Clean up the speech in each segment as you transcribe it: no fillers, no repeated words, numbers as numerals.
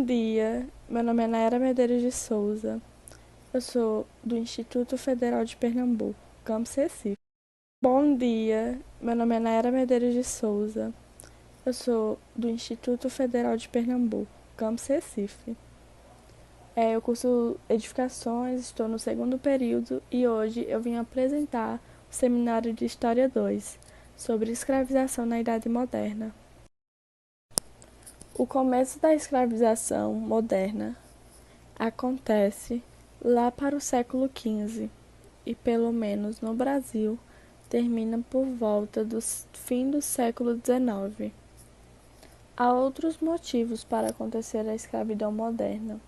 Bom dia, meu nome é Nayara Medeiros de Souza, eu sou do Instituto Federal de Pernambuco, campus Recife. Bom dia, meu nome é Nayara Medeiros de Souza, eu sou do Instituto Federal de Pernambuco, campus Recife. Eu curso Edificações, estou no segundo período e hoje eu vim apresentar o seminário de História 2, sobre escravização na Idade Moderna. O começo da escravização moderna acontece lá para o século XV e, pelo menos no Brasil, termina por volta do fim do século XIX. Há outros motivos para acontecer a escravidão moderna.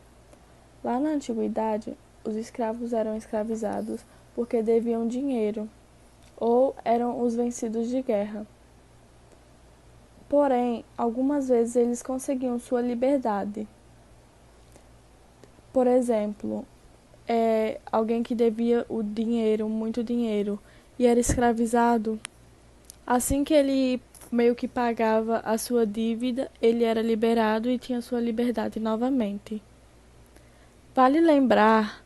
Lá na antiguidade, os escravos eram escravizados porque deviam dinheiro ou eram os vencidos de guerra. Porém, algumas vezes eles conseguiam sua liberdade. Por exemplo, alguém que devia o dinheiro, muito dinheiro, e era escravizado, assim que ele meio que pagava a sua dívida, ele era liberado e tinha sua liberdade novamente. Vale lembrar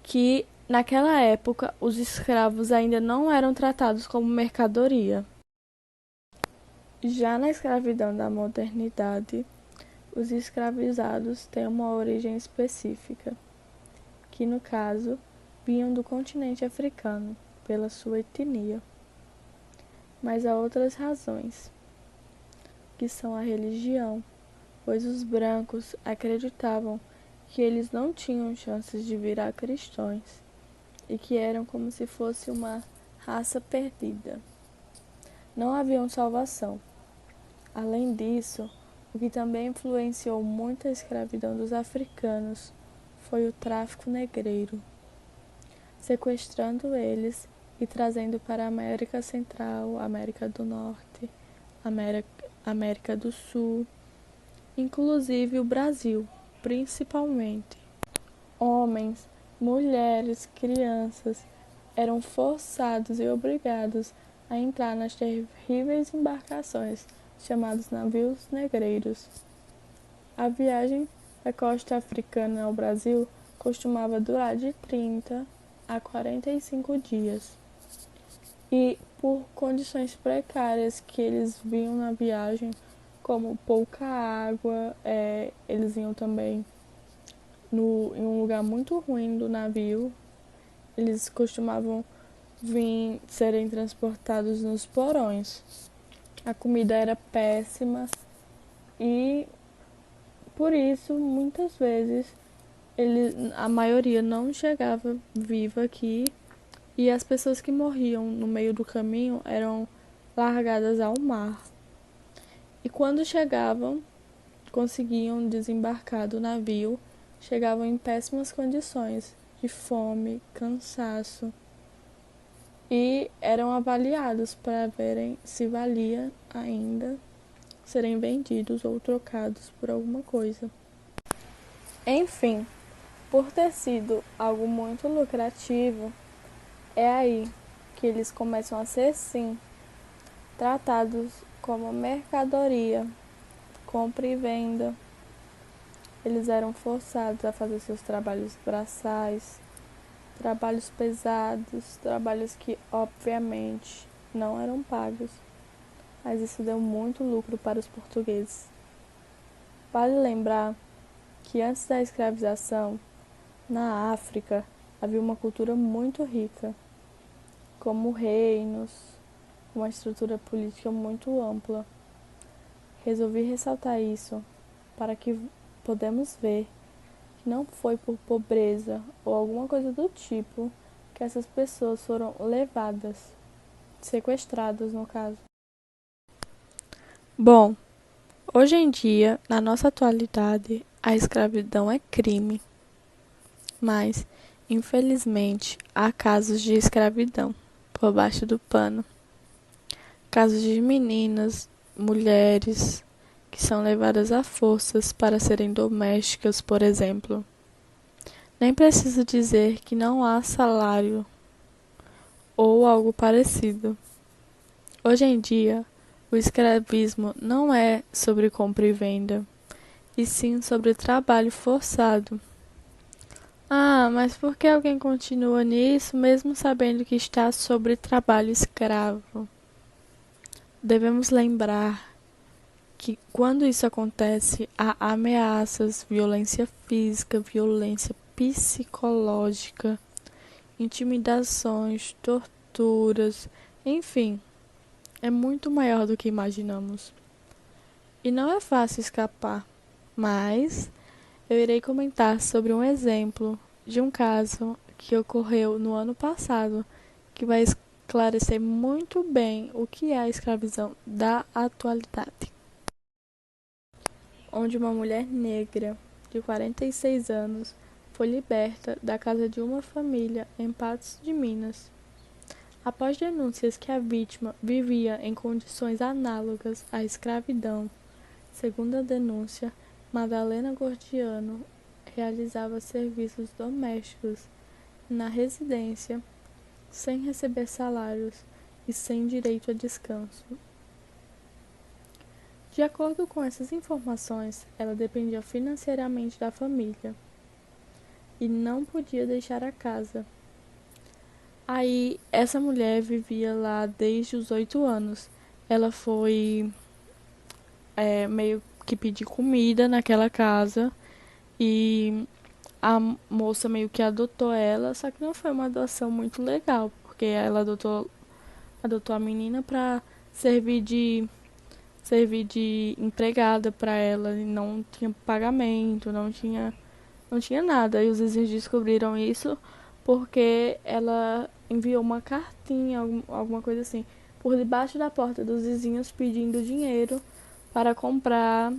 que, naquela época, os escravos ainda não eram tratados como mercadoria. Já na escravidão da modernidade, os escravizados têm uma origem específica, que no caso vinham do continente africano, pela sua etnia. Mas há outras razões, que são a religião, pois os brancos acreditavam que eles não tinham chances de virar cristãos e que eram como se fosse uma raça perdida. Não haviam salvação. Além disso, o que também influenciou muito a escravidão dos africanos foi o tráfico negreiro, sequestrando eles e trazendo para a América Central, América do Norte, América do Sul, inclusive o Brasil, principalmente. Homens, mulheres, crianças eram forçados e obrigados a entrar nas terríveis embarcações chamados navios negreiros. A viagem da costa africana ao Brasil costumava durar de 30 a 45 dias. E por condições precárias que eles vinham na viagem, como pouca água, eles iam também em um lugar muito ruim do navio. Eles costumavam serem transportados nos porões. A comida era péssima e por isso muitas vezes a maioria não chegava viva aqui e as pessoas que morriam no meio do caminho eram largadas ao mar. E quando chegavam, conseguiam desembarcar do navio, chegavam em péssimas condições, de fome, cansaço, e eram avaliados para verem se valia ainda serem vendidos ou trocados por alguma coisa. Enfim, por ter sido algo muito lucrativo, é aí que eles começam a ser, sim, tratados como mercadoria, compra e venda. Eles eram forçados a fazer seus trabalhos braçais, trabalhos pesados, trabalhos que, obviamente, não eram pagos, mas isso deu muito lucro para os portugueses. Vale lembrar que antes da escravização, na África, havia uma cultura muito rica, como reinos, uma estrutura política muito ampla. Resolvi ressaltar isso para que podemos ver que não foi por pobreza ou alguma coisa do tipo que essas pessoas foram levadas, sequestradas no caso. Bom, hoje em dia, na nossa atualidade, a escravidão é crime, mas, infelizmente, há casos de escravidão por baixo do pano. Casos de meninas, mulheres, que são levadas à forças para serem domésticas, por exemplo. Nem preciso dizer que não há salário ou algo parecido. Hoje em dia, o escravismo não é sobre compra e venda, e sim sobre trabalho forçado. Ah, mas por que alguém continua nisso mesmo sabendo que está sobre trabalho escravo? Devemos lembrar que quando isso acontece, há ameaças, violência física, violência psicológica, intimidações, torturas, enfim, é muito maior do que imaginamos. E não é fácil escapar, mas eu irei comentar sobre um exemplo de um caso que ocorreu no ano passado, que vai esclarecer muito bem o que é a escravidão da atualidade. Onde uma mulher negra de 46 anos foi liberta da casa de uma família em Patos de Minas. Após denúncias que a vítima vivia em condições análogas à escravidão, segundo a denúncia, Madalena Gordiano realizava serviços domésticos na residência sem receber salários e sem direito a descanso. De acordo com essas informações, ela dependia financeiramente da família e não podia deixar a casa. Aí, essa mulher vivia lá desde os 8 anos. Ela foi meio que pedir comida naquela casa e a moça meio que adotou ela, só que não foi uma adoção muito legal, porque ela adotou a menina para servir de servir de empregada para ela e não tinha pagamento, não tinha nada. E os vizinhos descobriram isso porque ela enviou uma cartinha, alguma coisa assim, por debaixo da porta dos vizinhos pedindo dinheiro para comprar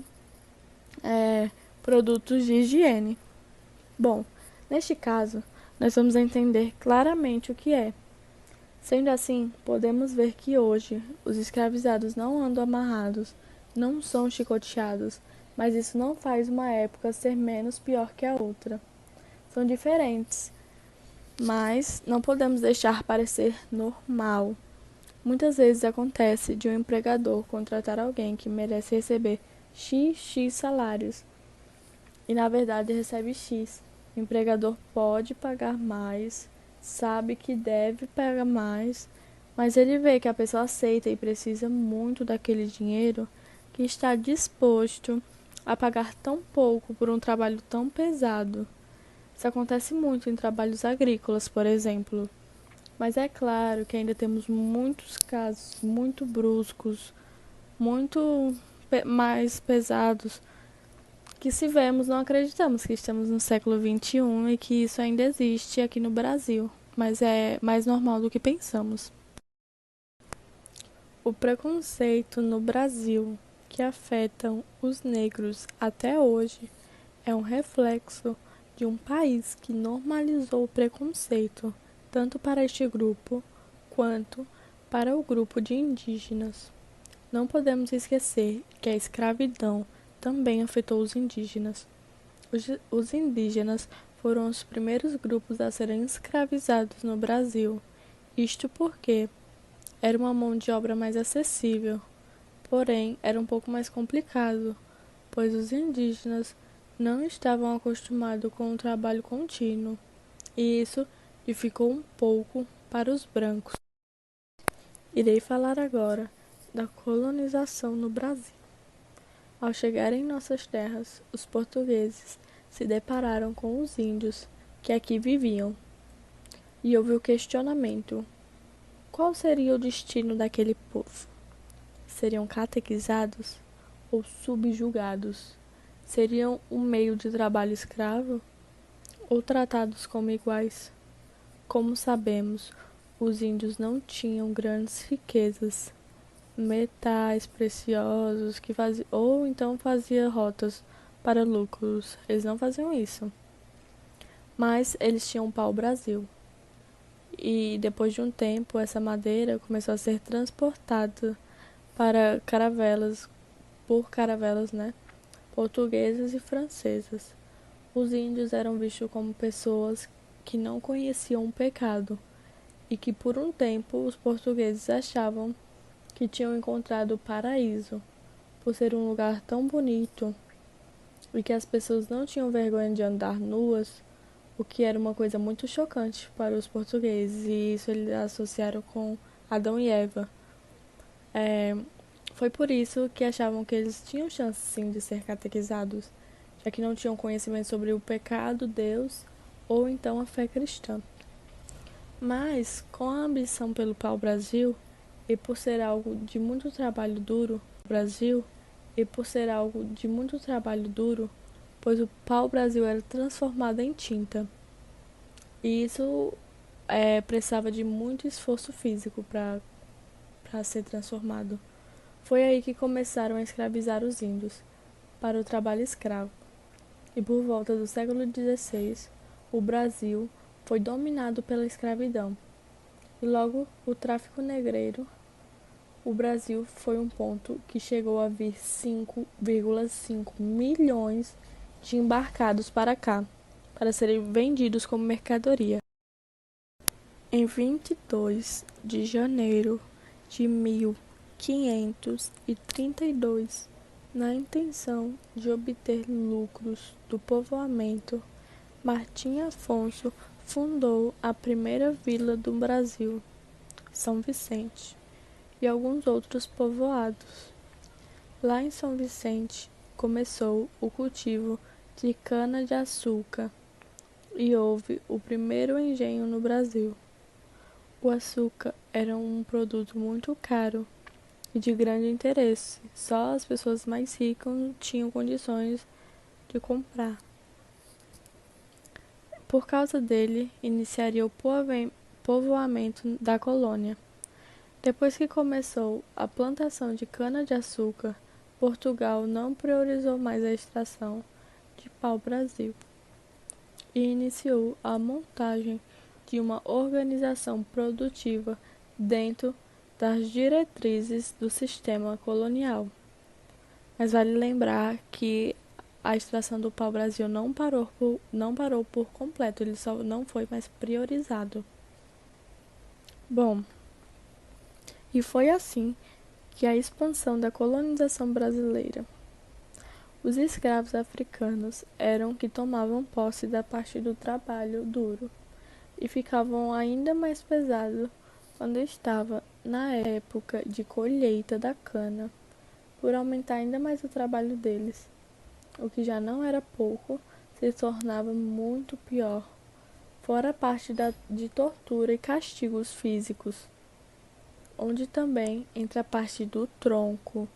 é, produtos de higiene. Bom, neste caso, nós vamos entender claramente o que é. Sendo assim, podemos ver que hoje os escravizados não andam amarrados, não são chicoteados, mas isso não faz uma época ser menos pior que a outra. São diferentes, mas não podemos deixar parecer normal. Muitas vezes acontece de um empregador contratar alguém que merece receber XX salários e na verdade recebe X. O empregador pode pagar mais, sabe que deve pagar mais, mas ele vê que a pessoa aceita e precisa muito daquele dinheiro que está disposto a pagar tão pouco por um trabalho tão pesado. Isso acontece muito em trabalhos agrícolas, por exemplo. Mas é claro que ainda temos muitos casos muito bruscos, muito mais pesados, que se vemos não acreditamos que estamos no século XXI e que isso ainda existe aqui no Brasil, mas é mais normal do que pensamos. O preconceito no Brasil que afetam os negros até hoje é um reflexo de um país que normalizou o preconceito tanto para este grupo quanto para o grupo de indígenas. Não podemos esquecer que a escravidão também afetou os indígenas. Os indígenas foram os primeiros grupos a serem escravizados no Brasil, isto porque era uma mão de obra mais acessível, porém era um pouco mais complicado, pois os indígenas não estavam acostumados com o trabalho contínuo, e isso dificultou um pouco para os brancos. Irei falar agora da colonização no Brasil. Ao chegarem em nossas terras, os portugueses se depararam com os índios que aqui viviam, e houve o questionamento: qual seria o destino daquele povo? Seriam catequizados ou subjugados? Seriam um meio de trabalho escravo ou tratados como iguais? Como sabemos, os índios não tinham grandes riquezas, metais preciosos que faziam, ou então fazia rotas para lucros. Eles não faziam isso. Mas eles tinham um pau-brasil. E depois de um tempo, essa madeira começou a ser transportada para caravelas, por caravelas, né? Portuguesas e francesas. Os índios eram vistos como pessoas que não conheciam o pecado e que por um tempo os portugueses achavam que tinham encontrado o paraíso, por ser um lugar tão bonito, e que as pessoas não tinham vergonha de andar nuas, o que era uma coisa muito chocante para os portugueses, e isso eles associaram com Adão e Eva. É, Foi por isso que achavam que eles tinham chance sim de ser catequizados, já que não tinham conhecimento sobre o pecado, Deus ou então a fé cristã. Mas, com a ambição pelo pau-brasil, e por ser algo de muito trabalho duro, Brasil, e por ser algo de muito trabalho duro, pois o pau-brasil era transformado em tinta. E isso precisava de muito esforço físico para ser transformado. Foi aí que começaram a escravizar os índios para o trabalho escravo. E por volta do século XVI, o Brasil foi dominado pela escravidão. E logo o tráfico negreiro, o Brasil foi um ponto que chegou a vir 5,5 milhões de embarcados para cá, para serem vendidos como mercadoria. Em 22 de janeiro de 1532, na intenção de obter lucros do povoamento, Martim Afonso fundou a primeira vila do Brasil, São Vicente, e alguns outros povoados. Lá em São Vicente começou o cultivo de cana-de-açúcar e houve o primeiro engenho no Brasil. O açúcar era um produto muito caro e de grande interesse. Só as pessoas mais ricas tinham condições de comprar. Por causa dele, iniciaria o povoamento da colônia. Depois que começou a plantação de cana-de-açúcar, Portugal não priorizou mais a extração de pau-brasil e iniciou a montagem de uma organização produtiva dentro das diretrizes do sistema colonial. Mas vale lembrar que a extração do pau-brasil não parou por completo, ele só não foi mais priorizado. Bom, e foi assim que a expansão da colonização brasileira. Os escravos africanos eram que tomavam posse da parte do trabalho duro e ficavam ainda mais pesados quando estava na época de colheita da cana, por aumentar ainda mais o trabalho deles. O que já não era pouco, se tornava muito pior, fora a parte de tortura e castigos físicos, onde também entra a parte do tronco,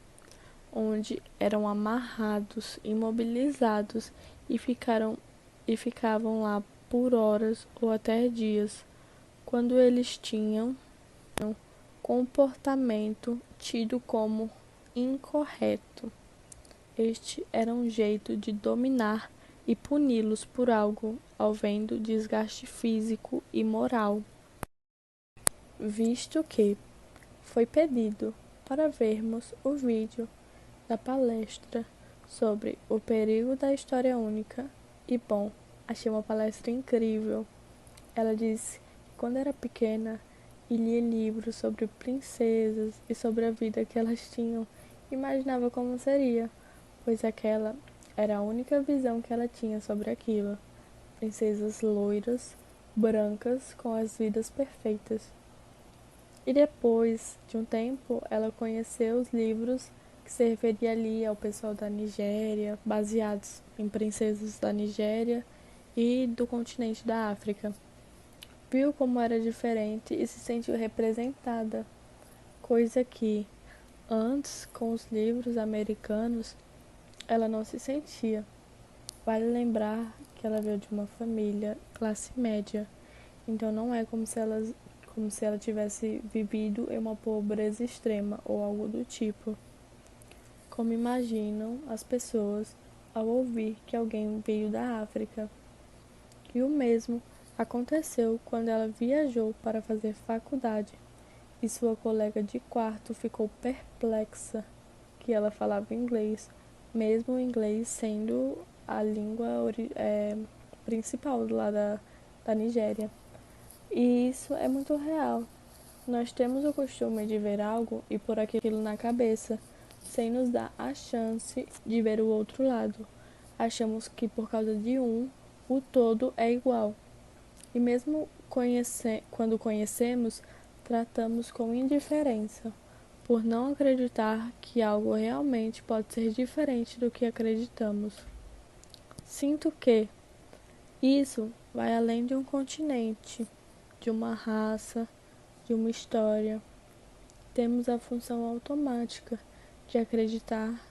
onde eram amarrados, imobilizados e ficavam lá por horas ou até dias, quando eles tinham um comportamento tido como incorreto. Este era um jeito de dominar e puni-los por algo, havendo desgaste físico e moral, visto que foi pedido para vermos o vídeo da palestra sobre o perigo da história única. E bom, achei uma palestra incrível. Ela disse que quando era pequena e lia livros sobre princesas e sobre a vida que elas tinham, imaginava como seria, pois aquela era a única visão que ela tinha sobre aquilo. Princesas loiras, brancas, com as vidas perfeitas. E depois de um tempo, ela conheceu os livros que se referia ali ao pessoal da Nigéria, baseados em princesas da Nigéria e do continente da África. Viu como era diferente e se sentiu representada, coisa que, antes, com os livros americanos, ela não se sentia. Vale lembrar que ela veio de uma família classe média, então não é como se ela tivesse vivido em uma pobreza extrema ou algo do tipo, como imaginam as pessoas ao ouvir que alguém veio da África. E o mesmo aconteceu quando ela viajou para fazer faculdade, e sua colega de quarto ficou perplexa que ela falava inglês, mesmo o inglês sendo a língua principal lá da Nigéria. E isso é muito real. Nós temos o costume de ver algo e pôr aquilo na cabeça, sem nos dar a chance de ver o outro lado. achamos que por causa de um, o todo é igual. E mesmo quando conhecemos, tratamos com indiferença, por não acreditar que algo realmente pode ser diferente do que acreditamos. Sinto que isso vai além de um continente, de uma raça, de uma história. Temos a função automática de acreditar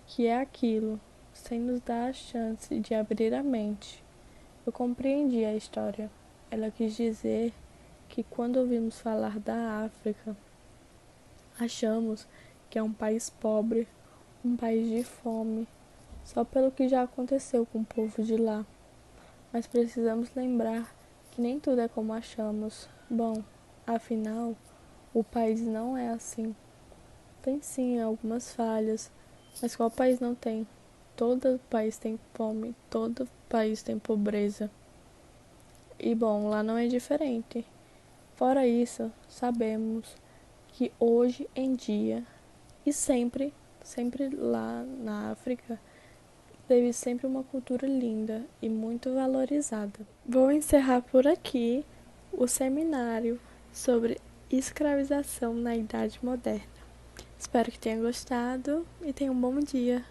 que é aquilo, sem nos dar a chance de abrir a mente. Eu compreendi a história. Ela quis dizer que quando ouvimos falar da África, achamos que é um país pobre, um país de fome, só pelo que já aconteceu com o povo de lá. Mas precisamos lembrar que nem tudo é como achamos. Bom, afinal, o país não é assim. Tem sim algumas falhas, mas qual país não tem? Todo país tem fome, todo país tem pobreza. E bom, lá não é diferente. Fora isso, sabemos que hoje em dia e sempre lá na África, teve sempre uma cultura linda e muito valorizada. Vou encerrar por aqui o seminário sobre escravização na Idade Moderna. Espero que tenha gostado e tenha um bom dia.